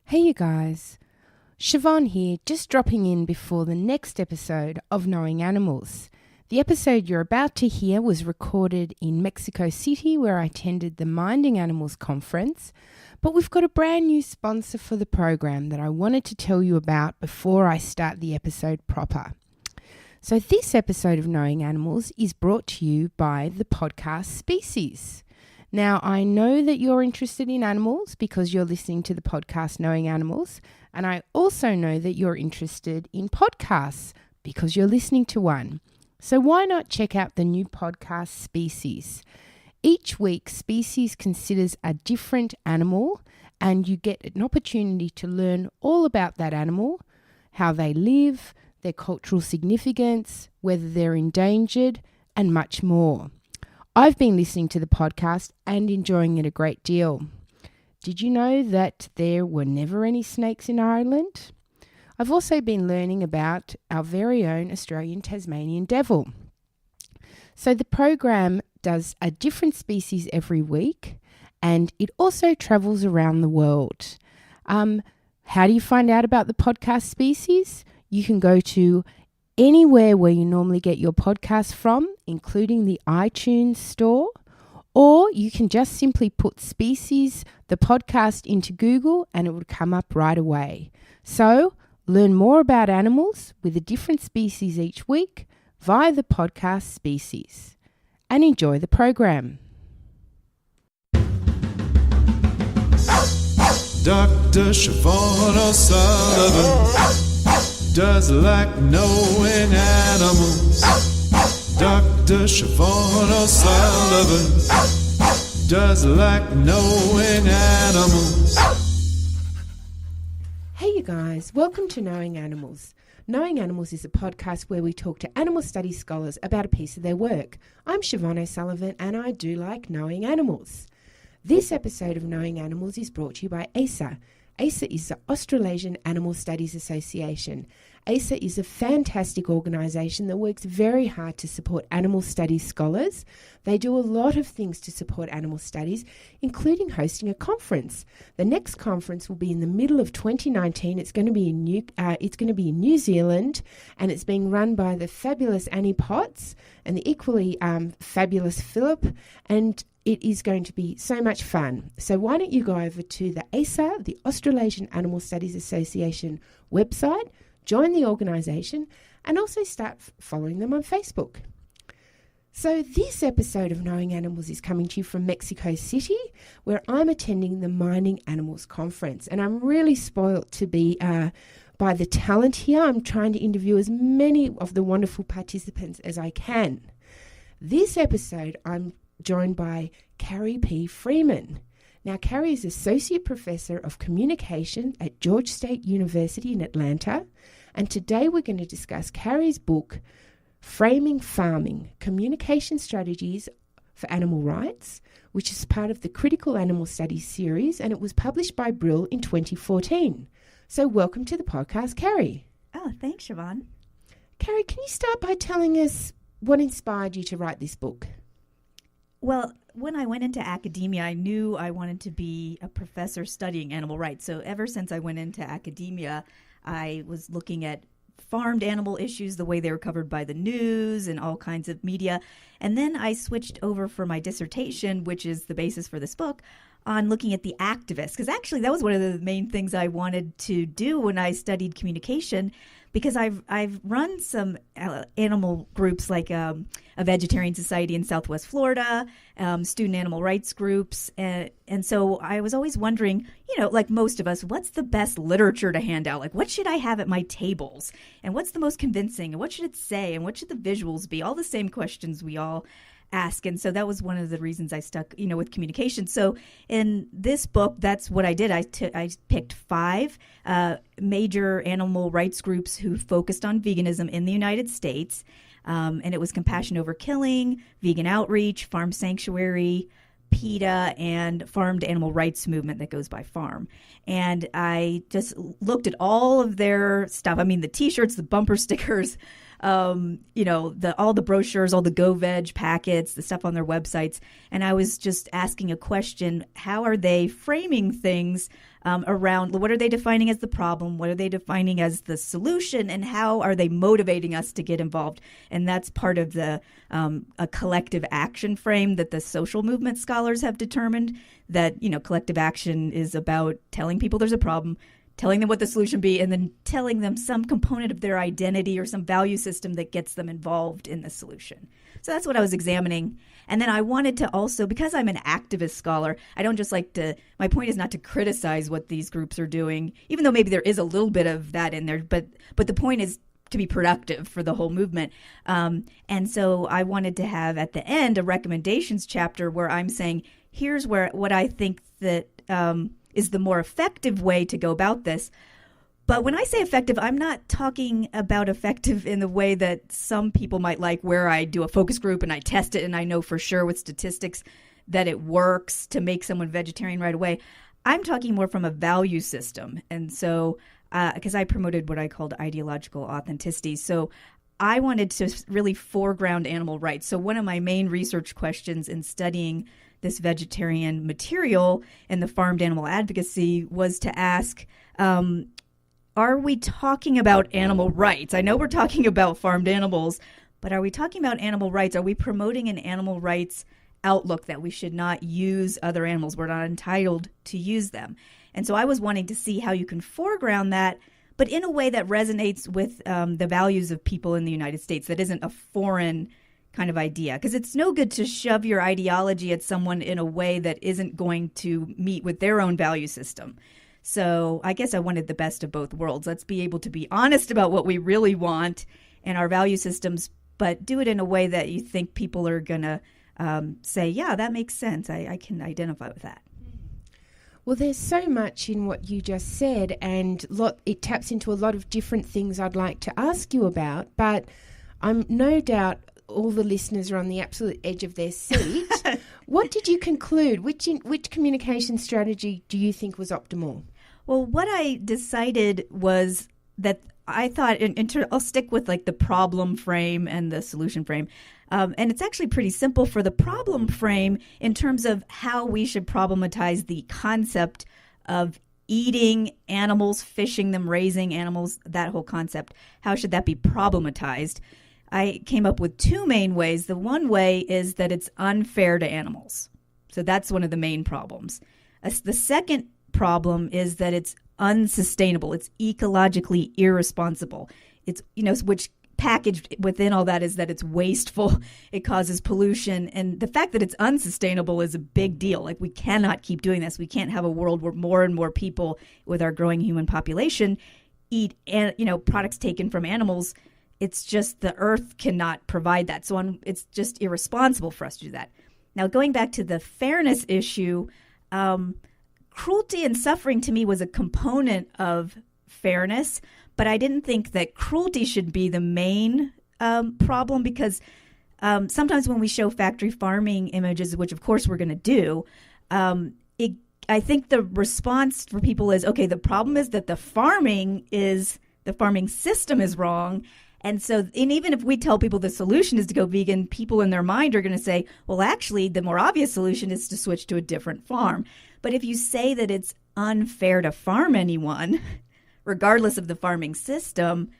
Hey you guys, Siobhan here, just dropping in before the next episode of Knowing Animals. The episode you're about to hear was recorded in Mexico City where I attended the Minding Animals conference, but we've got a brand new sponsor for the program that I wanted to tell you about before I start the episode proper. So this episode of Knowing Animals is brought to you by the podcast Species. Now, I know that you're interested in animals because you're listening to the podcast Knowing Animals, and I also know that you're interested in podcasts because you're listening to one. So why not check out the new podcast Species? Each week, Species considers a different animal, and you get an opportunity to learn all about that animal, how they live, their cultural significance, whether they're endangered, and much more. I've been listening to the podcast and enjoying it a great deal. Did you know that there were never any snakes in Ireland? I've also been learning about our very own Australian Tasmanian devil. So the program does a different species every week, and it also travels around the world. How do you find out about the podcast Species? You can go to anywhere where you normally get your podcast from, including the iTunes store, or you can just simply put Species, the podcast, into Google and it would come up right away. So, learn more about animals with a different species each week via the podcast Species. And enjoy the program. Dr. Siobhan O'Sullivan does like knowing animals. Dr. Siobhan O'Sullivan does like knowing animals. Hey you guys, welcome to Knowing Animals. Knowing Animals is a podcast where we talk to animal studies scholars about a piece of their work. I'm Siobhan O'Sullivan and I do like knowing animals. This episode of Knowing Animals is brought to you by ASA. ASA is the Australasian Animal Studies Association. ASA is a fantastic organisation that works very hard to support animal studies scholars. They do a lot of things to support animal studies, including hosting a conference. The next conference will be in the middle of 2019. It's going to be in New Zealand, and it's being run by the fabulous Annie Potts and the equally fabulous Philip, and it is going to be so much fun. So why don't you go over to the ASA, the Australasian Animal Studies Association website, join the organisation, and also start following them on Facebook. So this episode of Knowing Animals is coming to you from Mexico City, where I'm attending the Minding Animals conference. And I'm really spoilt to be by the talent here. I'm trying to interview as many of the wonderful participants as I can. This episode, I'm joined by Carrie P. Freeman. Now, Carrie is Associate Professor of Communication at Georgia State University in Atlanta, and today we're going to discuss Carrie's book, Framing Farming, Communication Strategies for Animal Rights, which is part of the Critical Animal Studies series, and it was published by Brill in 2014. So welcome to the podcast, Carrie. Oh, thanks, Siobhan. Carrie, can you start by telling us what inspired you to write this book? Well, when I went into academia, I knew I wanted to be a professor studying animal rights. So ever since I went into academia, I was looking at farmed animal issues, the way they were covered by the news and all kinds of media. And then I switched over for my dissertation, which is the basis for this book, on looking at the activists. Because actually that was one of the main things I wanted to do when I studied communication, because I've run some animal groups like a vegetarian society in Southwest Florida, student animal rights groups. And so I was always wondering, like most of us, what's the best literature to hand out? Like, what should I have at my tables? And what's the most convincing? And what should it say? And what should the visuals be? All the same questions we all ask. And so that was one of the reasons I stuck, with communication. So in this book, that's what I did. I picked 5 major animal rights groups who focused on veganism in the United States. And it was Compassion Over Killing, Vegan Outreach, Farm Sanctuary, PETA, and Farmed Animal Rights Movement that goes by Farm. And I just looked at all of their stuff. I mean, the T-shirts, the bumper stickers, all the brochures, all the Go Veg packets, the stuff on their websites. And I was just asking a question: how are they framing things around what are they defining as the problem? What are they defining as the solution? And how are they motivating us to get involved? And that's part of the a collective action frame that the social movement scholars have determined, that, collective action is about telling people there's a problem, telling them what the solution be, and then telling them some component of their identity or some value system that gets them involved in the solution. So that's what I was examining. And then I wanted to also, because I'm an activist scholar, I don't just like to, my point is not to criticize what these groups are doing, even though maybe there is a little bit of that in there, but the point is to be productive for the whole movement. And so I wanted to have at the end a recommendations chapter where I'm saying, here's what I think that is the more effective way to go about this. But when I say effective, I'm not talking about effective in the way that some people might like, where I do a focus group and I test it and I know for sure with statistics that it works to make someone vegetarian right away. I'm talking more from a value system. And so, because I promoted what I called ideological authenticity. So I wanted to really foreground animal rights. So one of my main research questions in studying this vegetarian material and the farmed animal advocacy was to ask, are we talking about animal rights? I know we're talking about farmed animals, but are we talking about animal rights? Are we promoting an animal rights outlook that we should not use other animals? We're not entitled to use them. And so I was wanting to see how you can foreground that, but in a way that resonates with the values of people in the United States, that isn't a foreign kind of idea. Because it's no good to shove your ideology at someone in a way that isn't going to meet with their own value system. So I guess I wanted the best of both worlds. Let's be able to be honest about what we really want and our value systems, but do it in a way that you think people are going to say, yeah, that makes sense. I can identify with that. Well, there's so much in what you just said, and it taps into a lot of different things I'd like to ask you about, but I'm no doubt all the listeners are on the absolute edge of their seat. What did you conclude? Which communication strategy do you think was optimal? Well, what I decided was that I thought, I'll stick with like the problem frame and the solution frame. And it's actually pretty simple for the problem frame in terms of how we should problematize the concept of eating animals, fishing them, raising animals, that whole concept. How should that be problematized? I came up with two main ways. The one way is that it's unfair to animals. So that's one of the main problems. The second problem is that it's unsustainable. It's ecologically irresponsible. It's, which packaged within all that is that it's wasteful. It causes pollution. And the fact that it's unsustainable is a big deal. Like, we cannot keep doing this. We can't have a world where more and more people with our growing human population eat, products taken from animals. It's just the earth cannot provide that. So it's just irresponsible for us to do that. Now, going back to the fairness issue, cruelty and suffering to me was a component of fairness, but I didn't think that cruelty should be the main problem, because sometimes when we show factory farming images, which of course we're going to do, I think the response for people is, okay, the problem is that the farming system is wrong. And even if we tell people the solution is to go vegan, people in their mind are going to say, well, actually, the more obvious solution is to switch to a different farm. But if you say that it's unfair to farm anyone, regardless of the farming system,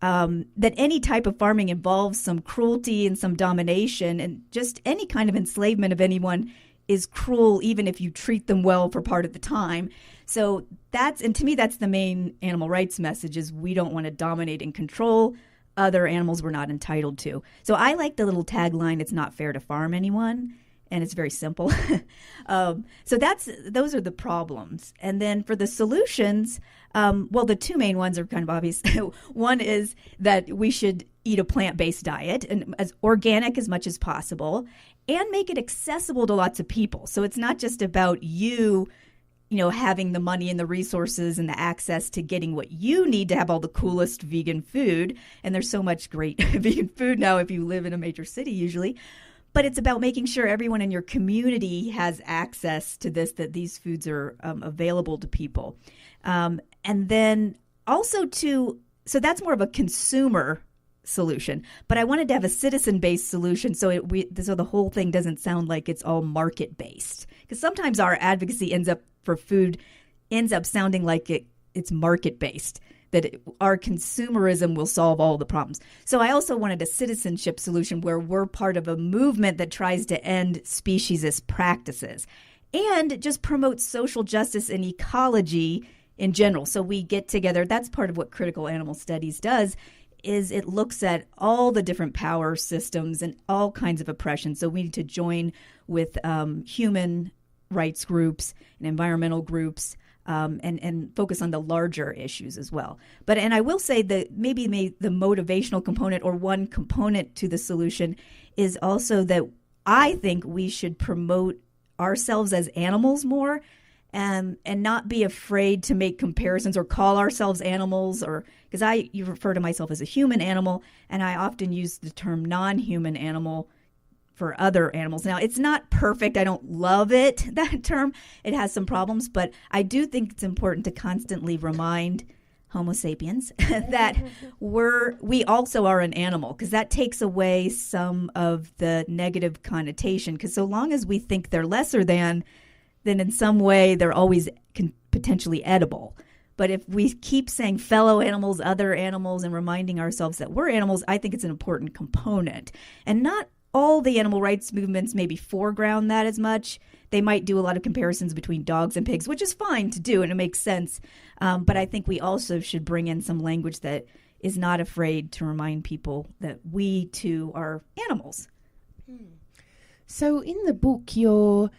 that any type of farming involves some cruelty and some domination, and just any kind of enslavement of anyone is cruel, even if you treat them well for part of the time. So to me, that's the main animal rights message, is we don't want to dominate and control other animals we're not entitled to. So I like the little tagline, it's not fair to farm anyone, and it's very simple. So those are the problems. And then for the solutions, the two main ones are kind of obvious. One is that we should eat a plant-based diet, and as organic as much as possible, and make it accessible to lots of people. So it's not just about you having the money and the resources and the access to getting what you need to have all the coolest vegan food. And there's so much great vegan food now if you live in a major city usually. But it's about making sure everyone in your community has access to this, that these foods are available to people. And then also so that's more of a consumer solution, but I wanted to have a citizen-based solution so the whole thing doesn't sound like it's all market-based. Because sometimes our advocacy ends up sounding like it's market-based, that our consumerism will solve all the problems. So I also wanted a citizenship solution where we're part of a movement that tries to end speciesist practices and just promote social justice and ecology in general. So we get together. That's part of what critical animal studies does, is it looks at all the different power systems and all kinds of oppression. So we need to join with human rights groups and environmental groups, and focus on the larger issues as well. And I will say that maybe the motivational component, or one component to the solution, is also that I think we should promote ourselves as animals more, and not be afraid to make comparisons or call ourselves animals, or because you refer to myself as a human animal, and I often use the term non-human animal for other animals. Now, it's not perfect. I don't love it, that term. It has some problems, but I do think it's important to constantly remind Homo sapiens that we also are an animal, because that takes away some of the negative connotation. Because so long as we think they're lesser than, then in some way they're always potentially edible. But if we keep saying fellow animals, other animals, and reminding ourselves that we're animals, I think it's an important component. And not all the animal rights movements maybe foreground that as much. They might do a lot of comparisons between dogs and pigs, which is fine to do, and it makes sense. But I think we also should bring in some language that is not afraid to remind people that we too are animals. So in the book, you're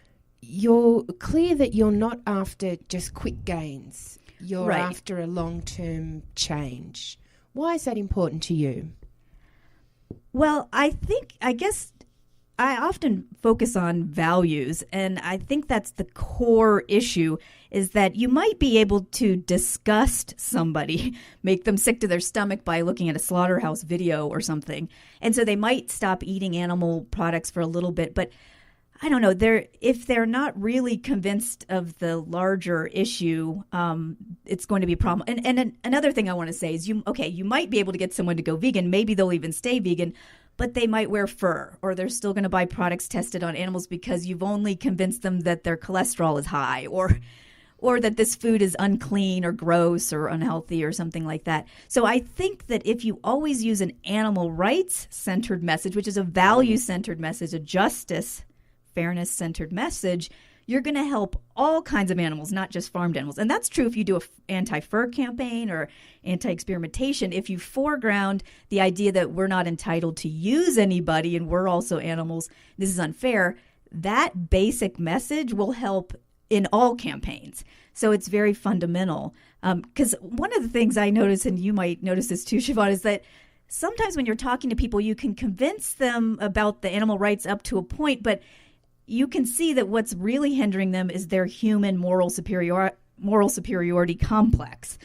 clear that you're not after just quick gains. You're right. After a long-term change. Why is that important to you? Well, I guess I often focus on values, and I think that's the core issue, is that you might be able to disgust somebody, make them sick to their stomach by looking at a slaughterhouse video or something. And so they might stop eating animal products for a little bit, but I don't know, if they're not really convinced of the larger issue, it's going to be a problem. And another thing I want to say is, you might be able to get someone to go vegan. Maybe they'll even stay vegan, but they might wear fur, or they're still going to buy products tested on animals because you've only convinced them that their cholesterol is high, or that this food is unclean or gross or unhealthy or something like that. So I think that if you always use an animal rights-centered message, which is a value-centered message, a justice fairness-centered message, you're going to help all kinds of animals, not just farmed animals. And that's true if you do an anti-fur campaign or anti-experimentation. If you foreground the idea that we're not entitled to use anybody and we're also animals, this is unfair, that basic message will help in all campaigns. So it's very fundamental. Because one of the things I notice, and you might notice this too, Siobhan, is that sometimes when you're talking to people, you can convince them about the animal rights up to a point, but you can see that what's really hindering them is their human moral superiority complex,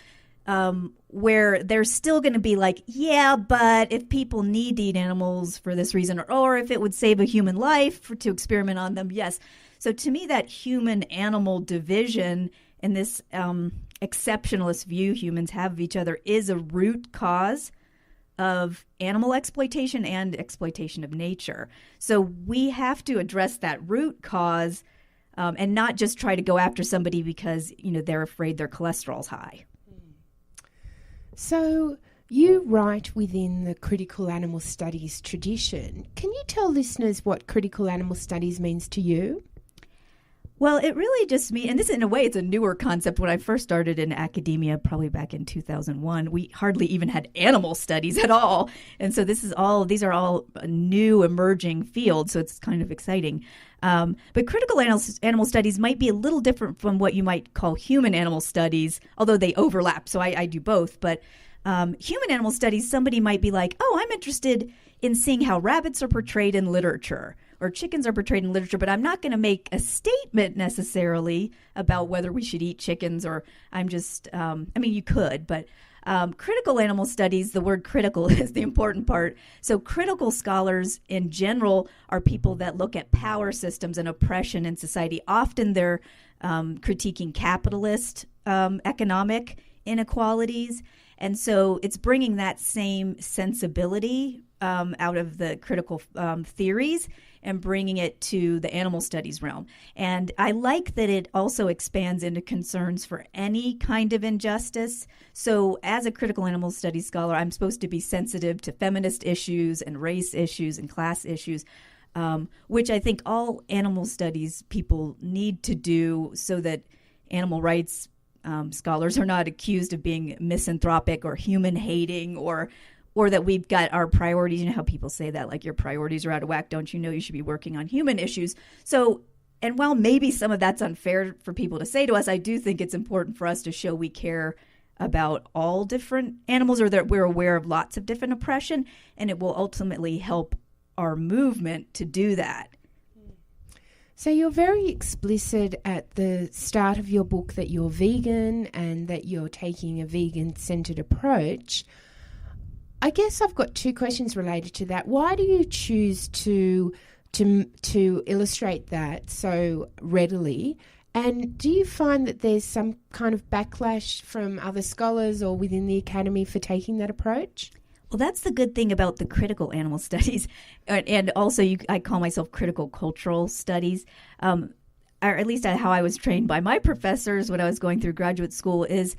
where they're still going to be like, yeah, but if people need to eat animals for this reason, or if it would save a human life to experiment on them, yes. So to me, that human-animal division and this exceptionalist view humans have of each other is a root cause of animal exploitation and exploitation of nature. So we have to address that root cause, and not just try to go after somebody because they're afraid their cholesterol's high. So you write within the critical animal studies tradition. Can you tell listeners what critical animal studies means to you? Well, it really just means, and this in a way, it's a newer concept. When I first started in academia, probably back in 2001, we hardly even had animal studies at all. And so these are all new emerging fields, so it's kind of exciting. But critical animal studies might be a little different from what you might call human animal studies, although they overlap. So I do both. But human animal studies, somebody might be like, oh, I'm interested in seeing how rabbits are portrayed in literature, or chickens are portrayed in literature, but I'm not going to make a statement necessarily about whether we should eat chickens, or I'm just, you could, but critical animal studies, the word critical is the important part. So critical scholars in general are people that look at power systems and oppression in society. Often they're critiquing capitalist economic inequalities, And so it's bringing that same sensibility out of the critical theories and bringing it to the animal studies realm. And I like that it also expands into concerns for any kind of injustice. So as a critical animal studies scholar, I'm supposed to be sensitive to feminist issues and race issues and class issues, which I think all animal studies people need to do so that animal rights scholars are not accused of being misanthropic or human-hating or that we've got our priorities. You know how people say that, like, your priorities are out of whack. Don't you know you should be working on human issues? So, and while maybe some of that's unfair for people to say to us, I do think it's important for us to show we care about all different animals, or that we're aware of lots of different oppression, and it will ultimately help our movement to do that. So you're very explicit at the start of your book that you're vegan and that you're taking a vegan-centered approach. I guess I've got two questions related to that. Why do you choose to illustrate that so readily? And do you find that there's some kind of backlash from other scholars or within the academy for taking that approach? Well, that's the good thing about the critical animal studies, and also I call myself critical cultural studies, or at least how I was trained by my professors when I was going through graduate school, is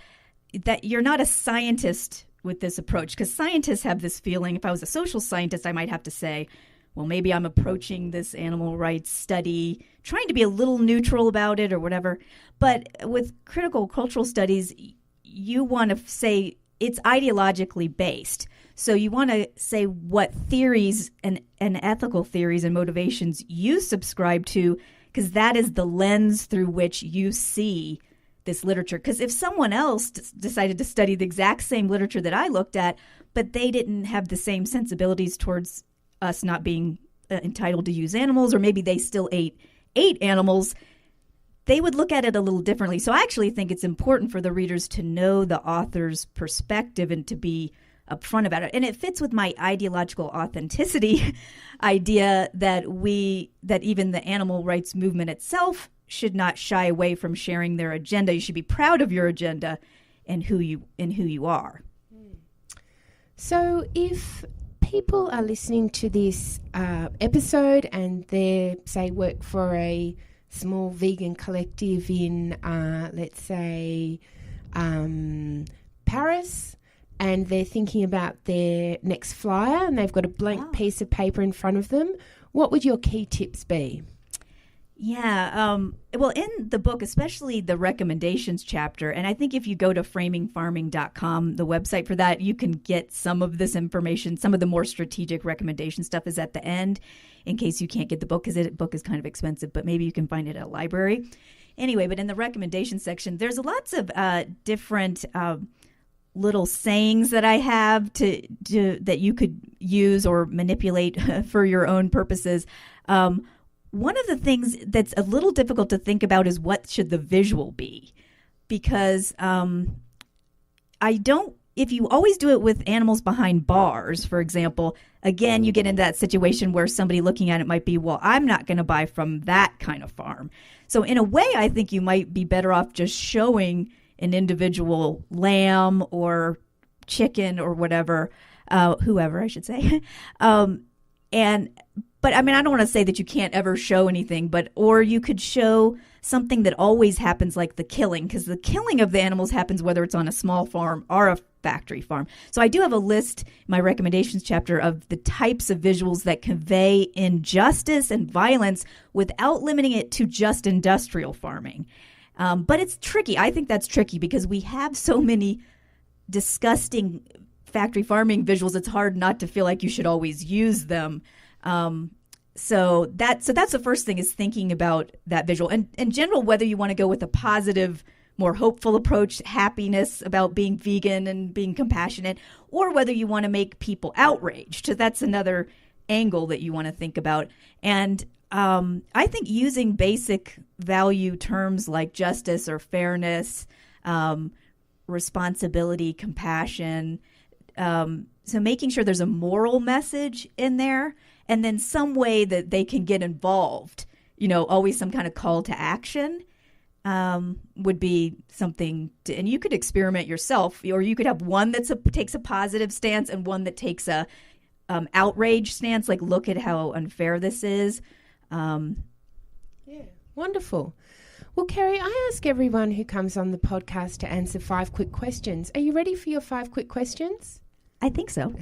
that you're not a scientist with this approach, because scientists have this feeling. If I was a social scientist, I might have to say, well, maybe I'm approaching this animal rights study trying to be a little neutral about it or whatever. But with critical cultural studies, you want to say it's ideologically based. So you want to say what theories and ethical theories and motivations you subscribe to, because that is the lens through which you see this literature. Because if someone else decided to study the exact same literature that I looked at, but they didn't have the same sensibilities towards us not being entitled to use animals, or maybe they still ate animals, they would look at it a little differently. So I actually think it's important for the readers to know the author's perspective and to be upfront about it. And it fits with my ideological authenticity idea that even the animal rights movement itself should not shy away from sharing their agenda. You should be proud of your agenda and who you are. So if people are listening to this episode and they, say, work for a small vegan collective in, let's say, Paris, and they're thinking about their next flyer and they've got a blank piece of paper in front of them, what would your key tips be? Yeah, well, in the book, especially the recommendations chapter, and I think if you go to framingfarming.com, the website for that, you can get some of this information. Some of the more strategic recommendation stuff is at the end in case you can't get the book, because the book is kind of expensive, but maybe you can find it at a library. Anyway, but in the recommendation section, there's lots of different little sayings that I have that you could use or manipulate for your own purposes. One of the things that's a little difficult to think about is what should the visual be, because if you always do it with animals behind bars, for example, again, you get into that situation where somebody looking at it might be, well, I'm not going to buy from that kind of farm. So in a way, I think you might be better off just showing an individual lamb or chicken or whatever, whoever I should say. But I mean, I don't want to say that you can't ever show anything, or you could show something that always happens, like the killing, because the killing of the animals happens whether it's on a small farm or a factory farm. So I do have a list in my recommendations chapter of the types of visuals that convey injustice and violence without limiting it to just industrial farming. But it's tricky. I think that's tricky because we have so many disgusting factory farming visuals. It's hard not to feel like you should always use them. So that's the first thing, is thinking about that visual. And in general, whether you want to go with a positive, more hopeful approach, happiness about being vegan and being compassionate, or whether you want to make people outraged. So that's another angle that you want to think about. And I think using basic value terms like justice or fairness, responsibility, compassion, so making sure there's a moral message in there, and then some way that they can get involved, always some kind of call to action. would be something and you could experiment yourself, or you could have one that takes a positive stance and one that takes a outrage stance, like look at how unfair this is. Yeah, wonderful. Well, Carrie, I ask everyone who comes on the podcast to answer 5 quick questions. Are you ready for your 5 quick questions? I think so.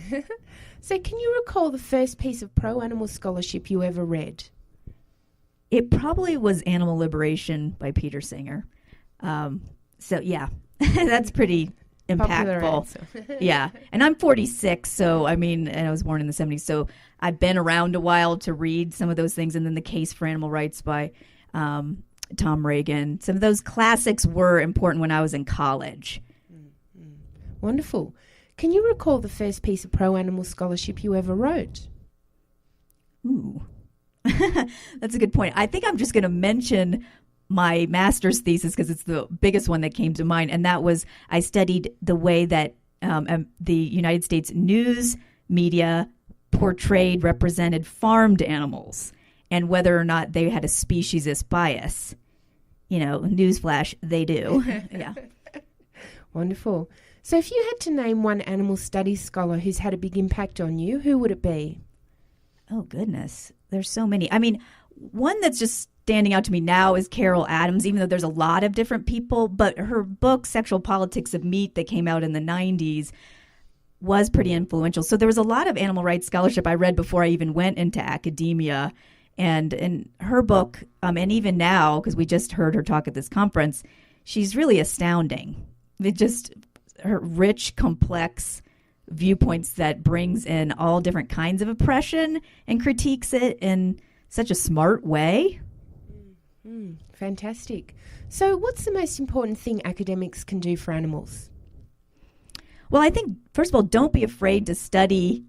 So can you recall the first piece of pro-animal scholarship you ever read? It probably was Animal Liberation by Peter Singer. So, yeah, that's pretty impactful. Yeah. And I'm 46, so, I mean, and I was born in the 70s, so I've been around a while to read some of those things. And then The Case for Animal Rights by Tom Reagan. Some of those classics were important when I was in college. Wonderful. Can you recall the first piece of pro-animal scholarship you ever wrote? Ooh. That's a good point. I think I'm just going to mention my master's thesis because it's the biggest one that came to mind. And that was, I studied the way that the United States news media portrayed, represented farmed animals and whether or not they had a speciesist bias. You know, newsflash, they do. Yeah. Wonderful. So if you had to name one animal studies scholar who's had a big impact on you, who would it be? Oh, goodness. There's so many. I mean, one that's just standing out to me now is Carol Adams, even though there's a lot of different people. But her book, Sexual Politics of Meat, that came out in the 90s, was pretty influential. So there was a lot of animal rights scholarship I read before I even went into academia. And in her book, and even now, because we just heard her talk at this conference, she's really astounding. Her rich, complex viewpoints that brings in all different kinds of oppression and critiques it in such a smart way. Fantastic. So what's the most important thing academics can do for animals? Well, I think, first of all, don't be afraid to study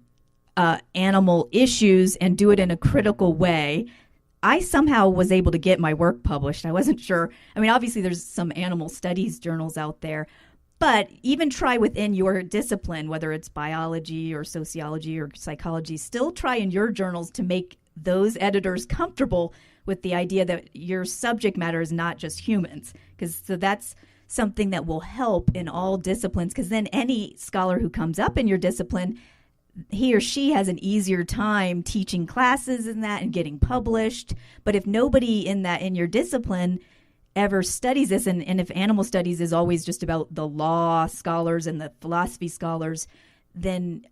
animal issues and do it in a critical way. I somehow was able to get my work published. I wasn't sure. I mean, obviously there's some animal studies journals out there, but even try within your discipline, whether it's biology or sociology or psychology, still try in your journals to make those editors comfortable with the idea that your subject matter is not just humans. So that's something that will help in all disciplines, because then any scholar who comes up in your discipline, he or she has an easier time teaching classes in that and getting published. But if nobody in your discipline ever studies this, and if animal studies is always just about the law scholars and the philosophy scholars, then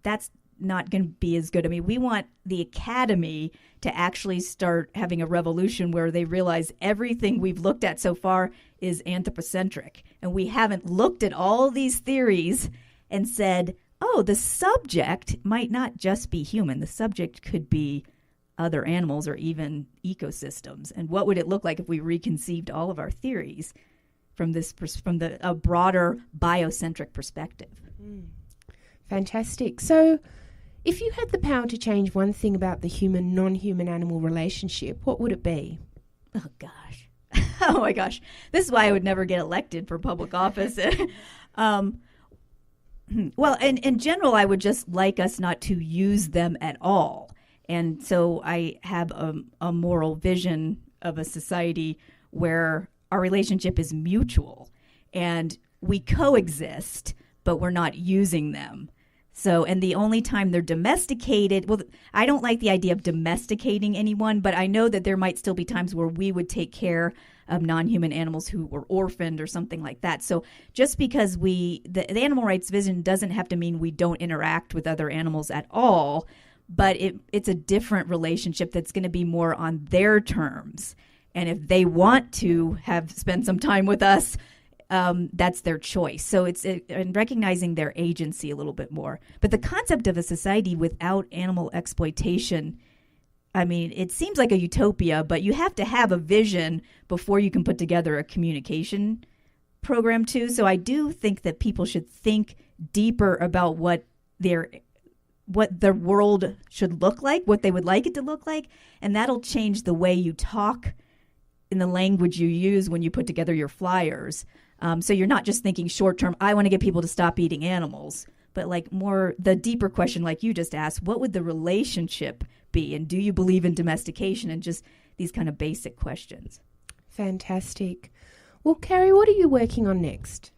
that's not going to be as good. I mean, we want the academy to actually start having a revolution where they realize everything we've looked at so far is anthropocentric, and we haven't looked at all these theories and said, oh, the subject might not just be human. The subject could be other animals or even ecosystems. And what would it look like if we reconceived all of our theories from a broader biocentric perspective? Fantastic. So if you had the power to change one thing about the human-non-human animal relationship, what would it be? Oh, gosh. Oh, my gosh. This is why I would never get elected for public office. Well, in general, I would just like us not to use them at all. And so I have a moral vision of a society where our relationship is mutual and we coexist, but we're not using them. So, and the only time they're domesticated, well, I don't like the idea of domesticating anyone, but I know that there might still be times where we would take care of non-human animals who were orphaned or something like that. So just because the animal rights vision doesn't have to mean we don't interact with other animals at all, but it's a different relationship that's going to be more on their terms. And if they want to spend some time with us, that's their choice. So it's in recognizing their agency a little bit more. But the concept of a society without animal exploitation, I mean, it seems like a utopia, but you have to have a vision before you can put together a communication program too. So I do think that people should think deeper about what their world should look like, what they would like it to look like, and that'll change the way you talk in the language you use when you put together your flyers. So you're not just thinking short term, I want to get people to stop eating animals, but like more the deeper question like you just asked, what would the relationship be? And do you believe in domestication? And just these kind of basic questions. Fantastic. Well, Carrie, what are you working on next?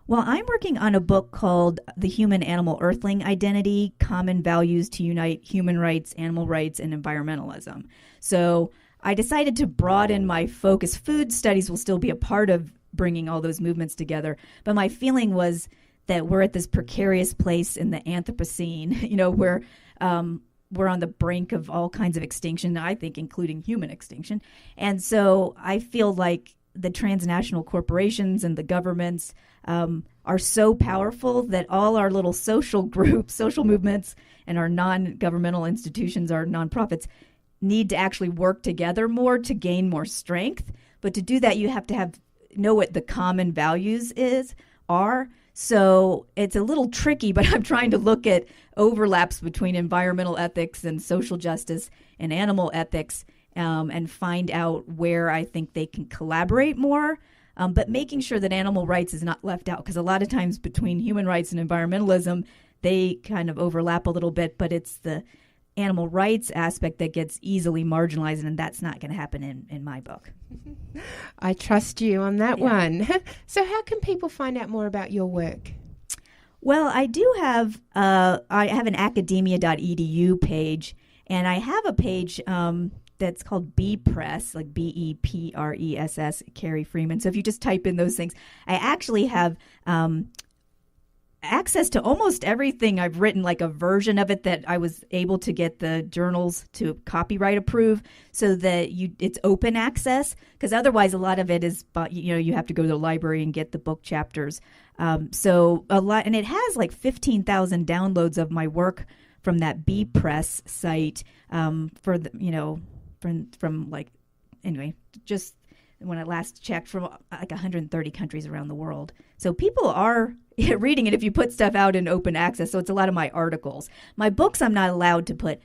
Well, I'm working on a book called The Human-Animal Earthling Identity, Common Values to Unite Human Rights, Animal Rights, and Environmentalism. So I decided to broaden my focus. Food studies will still be a part of bringing all those movements together. But my feeling was that we're at this precarious place in the Anthropocene, where we're on the brink of all kinds of extinction, I think, including human extinction. And so I feel like the transnational corporations and the governments are so powerful that all our little social groups, social movements, and our non-governmental institutions, our nonprofits, need to actually work together more to gain more strength. But to do that, you have to know what the common values are. So it's a little tricky, but I'm trying to look at overlaps between environmental ethics and social justice and animal ethics, and find out where I think they can collaborate more, but making sure that animal rights is not left out, because a lot of times between human rights and environmentalism, they kind of overlap a little bit, but it's the animal rights aspect that gets easily marginalized, and that's not going to happen in my book. I trust you on that one. So how can people find out more about your work? Well, I do have an academia.edu page, and I have a page that's called B-Press, like BEPRESS, Carrie Freeman. So if you just type in those things, I actually have access to almost everything I've written, like a version of it that I was able to get the journals to copyright approve, so that it's open access, because otherwise a lot of it is, you have to go to the library and get the book chapters. So a lot, and it has like 15,000 downloads of my work from that B-Press site, for the, from like, anyway, just when I last checked, from like 130 countries around the world. So people are reading it if you put stuff out in open access. So it's a lot of my articles. My books I'm not allowed to put,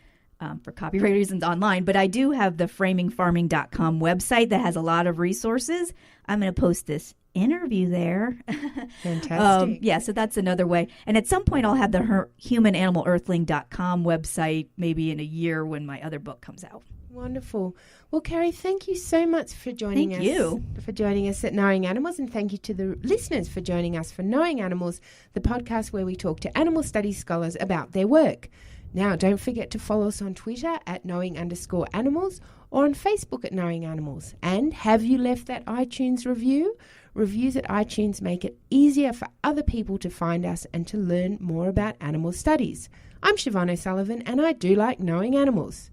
for copyright reasons, online, but I do have the framingfarming.com website that has a lot of resources. I'm going to post this interview there. Fantastic. So that's another way. And at some point I'll have the humananimalearthling.com website, maybe in a year when my other book comes out. Wonderful. Well, Carrie, thank you so much for joining us. Thank you. For joining us at Knowing Animals, and thank you to the listeners for joining us for Knowing Animals, the podcast where we talk to animal studies scholars about their work. Now, don't forget to follow us on Twitter at knowing_animals, or on Facebook at Knowing Animals. And have you left that iTunes review? Reviews at iTunes make it easier for other people to find us and to learn more about animal studies. I'm Siobhan O'Sullivan, and I do like knowing animals.